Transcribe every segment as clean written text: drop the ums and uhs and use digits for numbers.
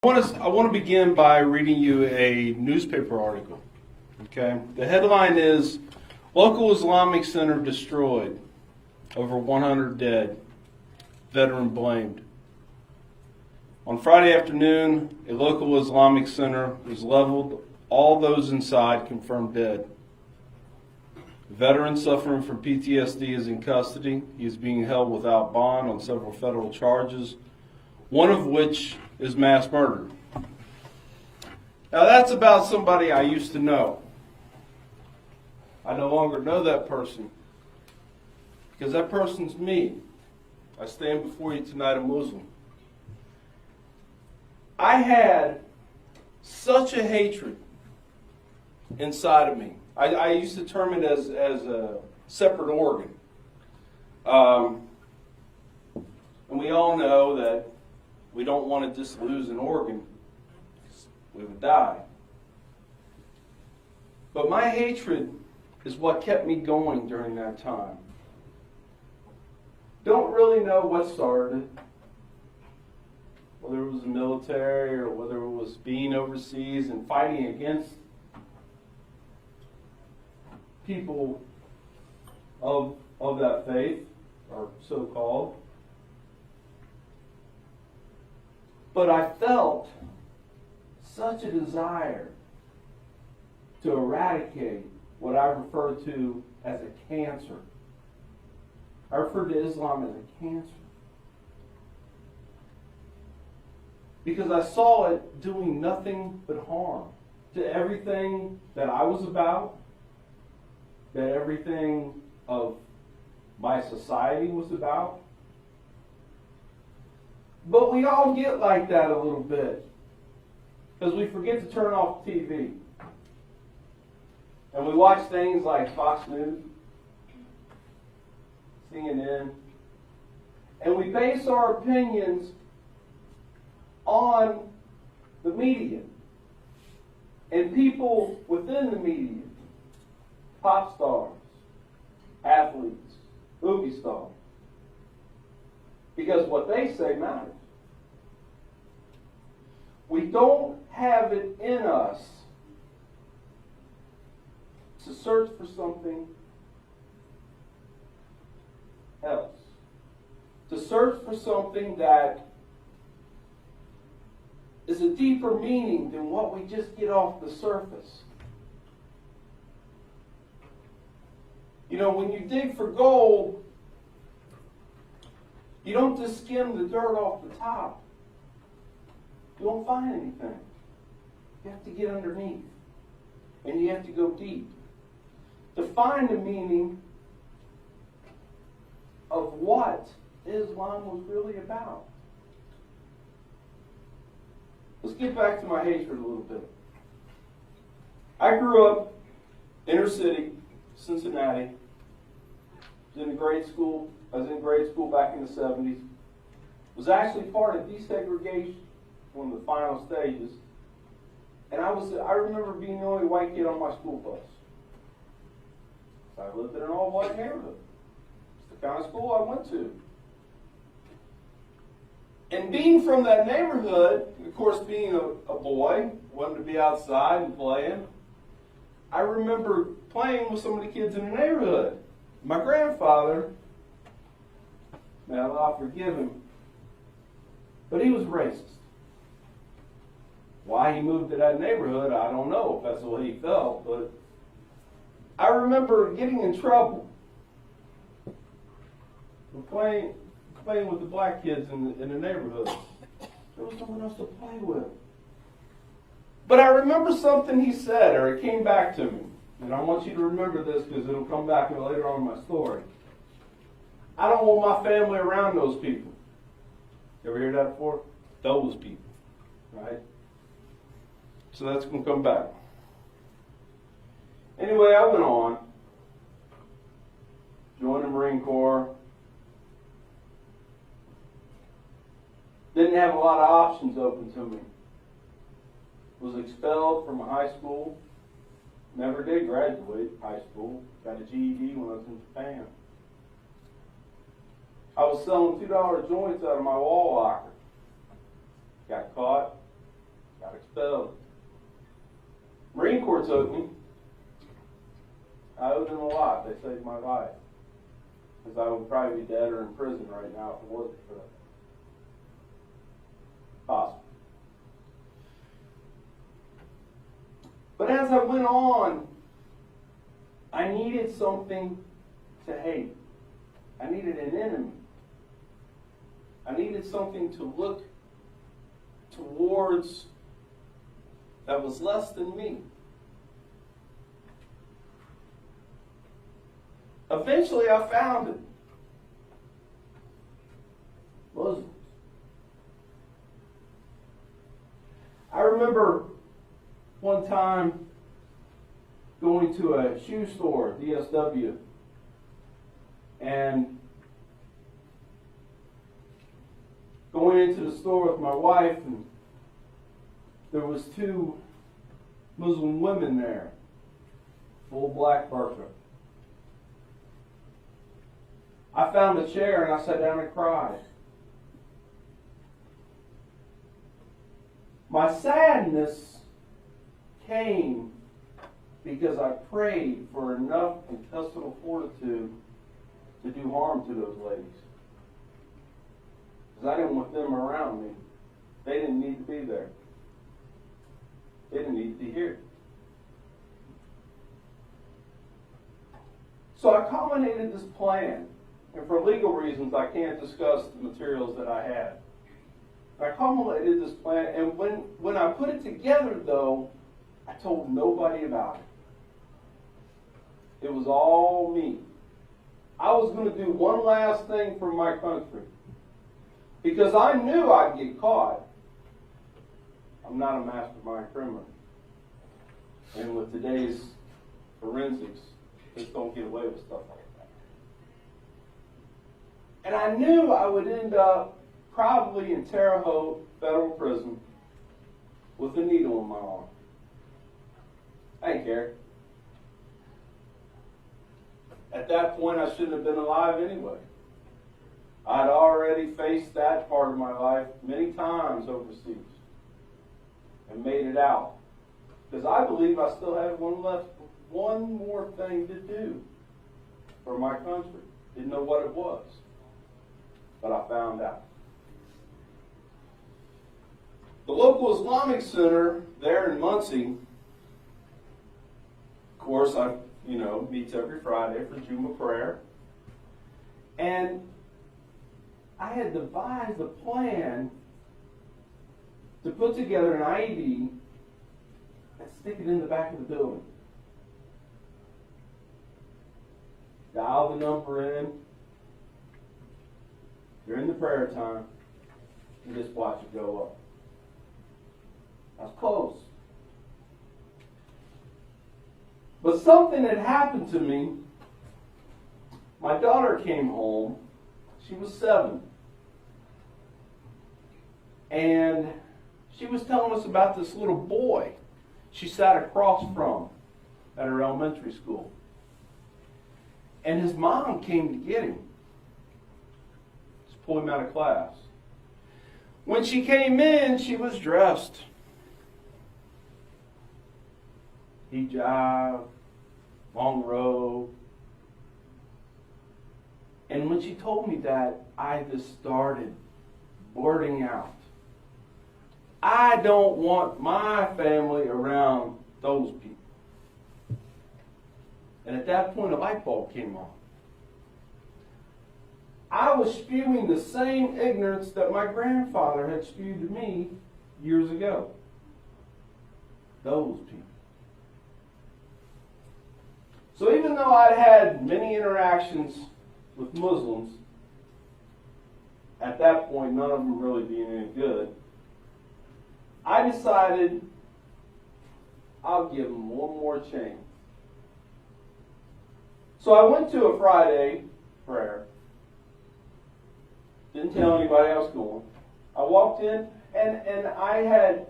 I want to begin by reading you a newspaper article. Okay, the headline is "Local Islamic Center Destroyed, Over 100 Dead, Veteran Blamed." On Friday afternoon, a local Islamic center was leveled. All those inside confirmed dead. A veteran suffering from PTSD is in custody. He is being held without bond on several federal charges, one of which is mass murder. Now that's about somebody I used to know. I no longer know that person because that person's me. I stand before you tonight a Muslim. I had such a hatred inside of me. I used to term it as a separate organ. And we all know that we don't want to just lose an organ. We would die. But my hatred is what kept me going during that time. Don't really know what started it. Whether it was the military or whether it was being overseas and fighting against people of that faith, or so-called. But I felt such a desire to eradicate what I refer to as a cancer. I refer to Islam as a cancer. Because I saw it doing nothing but harm to everything that I was about, that everything of my society was about. But we all get like that a little bit because we forget to turn off TV. And we watch things like Fox News, CNN, and we base our opinions on the media and people within the media, pop stars, athletes, movie stars, because what they say matters. We don't have it in us to search for something else, to search for something that is a deeper meaning than what we just get off the surface. You know, when you dig for gold, you don't just skim the dirt off the top. You won't find anything. You have to get underneath. And you have to go deep to find the meaning of what Islam was really about. Let's get back to my hatred a little bit. I grew up inner city, Cincinnati. I was in grade school back in the 70s. Was actually part of desegregation, one of the final stages. And I remember being the only white kid on my school bus. So I lived in an all-white neighborhood. It's the kind of school I went to. And being from that neighborhood, of course being a boy, wanting to be outside and playing, I remember playing with some of the kids in the neighborhood. My grandfather, may Allah forgive him, but he was racist. Why he moved to that neighborhood, I don't know if that's the way he felt, but I remember getting in trouble for playing with the black kids in the neighborhood. There was someone else to play with. But I remember something he said, or it came back to me. And I want you to remember this because it'll come back later on in my story. I don't want my family around those people. You ever hear that before? Those people. Right? So that's going to come back. Anyway, I went on. Joined the Marine Corps. Didn't have a lot of options open to me. Was expelled from a high school. Never did graduate high school. Got a GED when I was in Japan. I was selling $2 joints out of my wall locker. Got caught. So, Marine Corps took me. I owe them a lot. They saved my life. Because I would probably be dead or in prison right now if it wasn't for that. Possible. But as I went on, I needed something to hate. I needed an enemy. I needed something to look towards that was less than me. Eventually I found it. Muslims. I remember one time going to a shoe store, DSW, and going into the store with my wife, and there was two Muslim women there, full black burqa. I found a chair and I sat down and cried. My sadness came because I prayed for enough intestinal fortitude to do harm to those ladies. Because I didn't want them around me. They didn't need to be there. They didn't need to hear it. So I culminated this plan. And for legal reasons, I can't discuss the materials that I had. I culminated this plan, and when I put it together, though, I told nobody about it. It was all me. I was going to do one last thing for my country. Because I knew I'd get caught. I'm not a mastermind criminal. And with today's forensics, just don't get away with stuff like that. And I knew I would end up probably in Terre Haute federal prison with a needle in my arm. I didn't care. At that point, I shouldn't have been alive anyway. I'd already faced that part of my life many times overseas and made it out. Because I believe I still had one more thing to do for my country. Didn't know what it was, but I found out. The local Islamic center there in Muncie, of course, meets every Friday for Jummah prayer. And I had devised a plan to put together an IED and stick it in the back of the building. Dial the number in during the prayer time and just watch it go up. I was close. But something had happened to me. My daughter came home. She was 7. And she was telling us about this little boy she sat across from at her elementary school. And his mom came to get him. Just pull him out of class. When she came in, she was dressed. Hijab, long robe. And when she told me that, I just started blurting out, I don't want my family around those people. And at that point, a light bulb came on. I was spewing the same ignorance that my grandfather had spewed to me years ago. Those people. So even though I'd had many interactions with Muslims, at that point, none of them really being any good, I decided I'll give them one more chance. So I went to a Friday prayer. Didn't tell anybody I was going. I walked in, and I had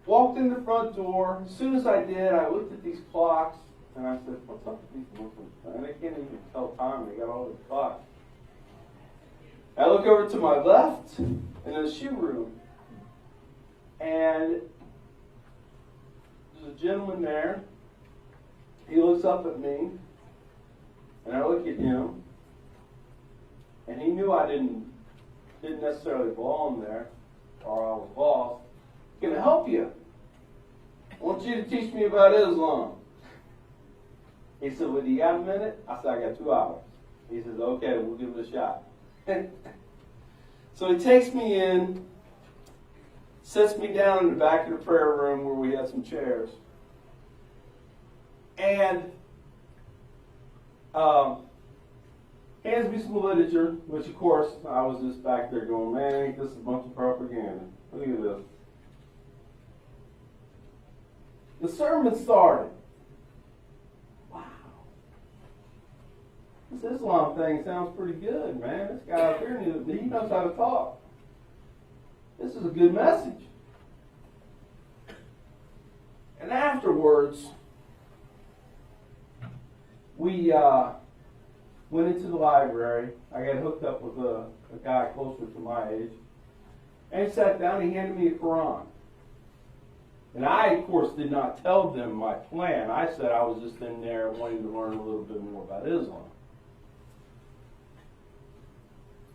walked in the front door. As soon as I did, I looked at these clocks, and I said, what's up with these Muslims? And they can't even tell time. They got all these clocks. I look over to my left, and in in the shoe room. And there's a gentleman there. He looks up at me, and I look at him, and he knew I didn't necessarily belong there, or I was lost. Can I help you? I want you to teach me about Islam. He said, well, do you got a minute? I said, I got 2 hours. He says, okay, we'll give it a shot. So he takes me in, sits me down in the back of the prayer room where we had some chairs, and hands me some literature, which of course I was just back there going, man, ain't this a bunch of propaganda? Look at this. The sermon started. Wow. This Islam thing sounds pretty good, man. This guy up here, he knows how to talk. This is a good message. And afterwards, we went into the library. I got hooked up with a guy closer to my age. And he sat down and he handed me a Quran. And I, of course, did not tell them my plan. I said I was just in there wanting to learn a little bit more about Islam.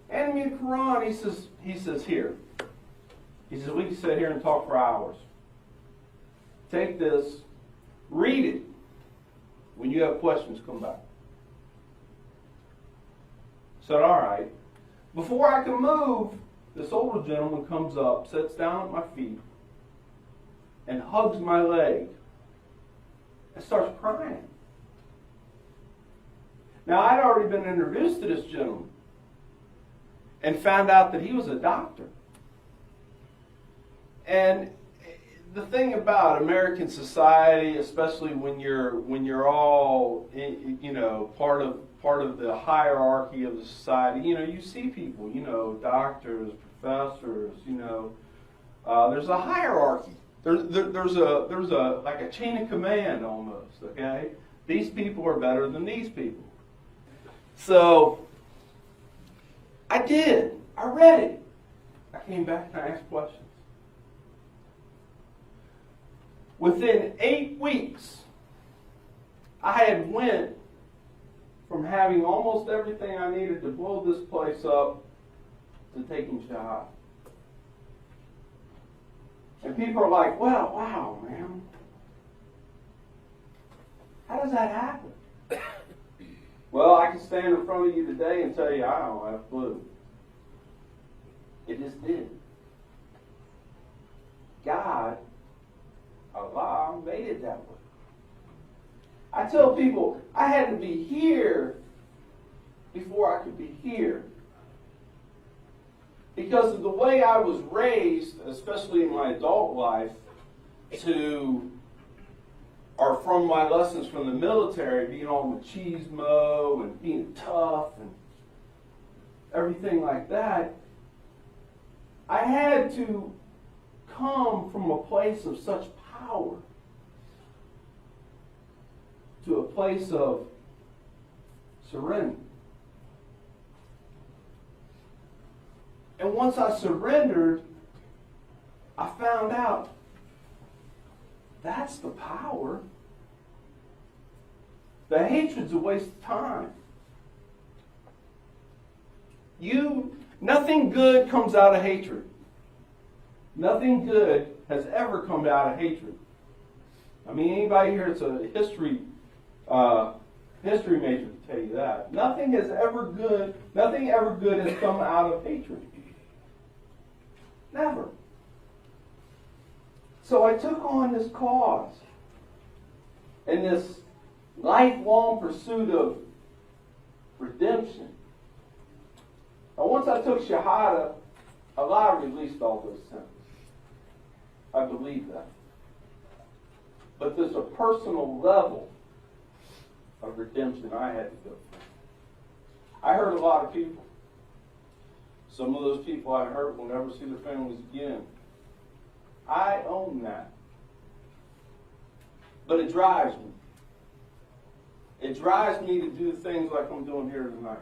Handed me the Quran. He says, here. He says, we can sit here and talk for hours. Take this, read it. When you have questions, come back. I said, all right. Before I can move, this older gentleman comes up, sits down at my feet, and hugs my leg and starts crying. Now, I'd already been introduced to this gentleman and found out that he was a doctor. And the thing about American society, especially when you're all part of the hierarchy of the society, you see people, doctors, professors, there's a hierarchy. There's a like a chain of command almost. Okay, these people are better than these people. So I did. I read it. I came back and I asked questions. Within 8 weeks, I had went from having almost everything I needed to blow this place up to taking Shahada. And people are like, well, wow, man. How does that happen? Well, I can stand in front of you today and tell you I don't have a clue. It just did. God, Allah, made it that way. I tell people I had to be here before I could be here. Because of the way I was raised, especially in my adult life, or from my lessons from the military, being all machismo and being tough and everything like that, I had to come from a place of such power to a place of surrender. And once I surrendered, I found out that's the power. The hatred's a waste of time. Nothing good comes out of hatred. Nothing good has ever come out of hatred. I mean, anybody here that's a history major can tell you that. Nothing ever good has come out of hatred. Never. So I took on this cause and this lifelong pursuit of redemption. And once I took Shahada, Allah released all those sins. I believe that. But there's a personal level of redemption I had to go through. I hurt a lot of people. Some of those people I hurt will never see their families again. I own that. But it drives me. It drives me to do things like I'm doing here tonight.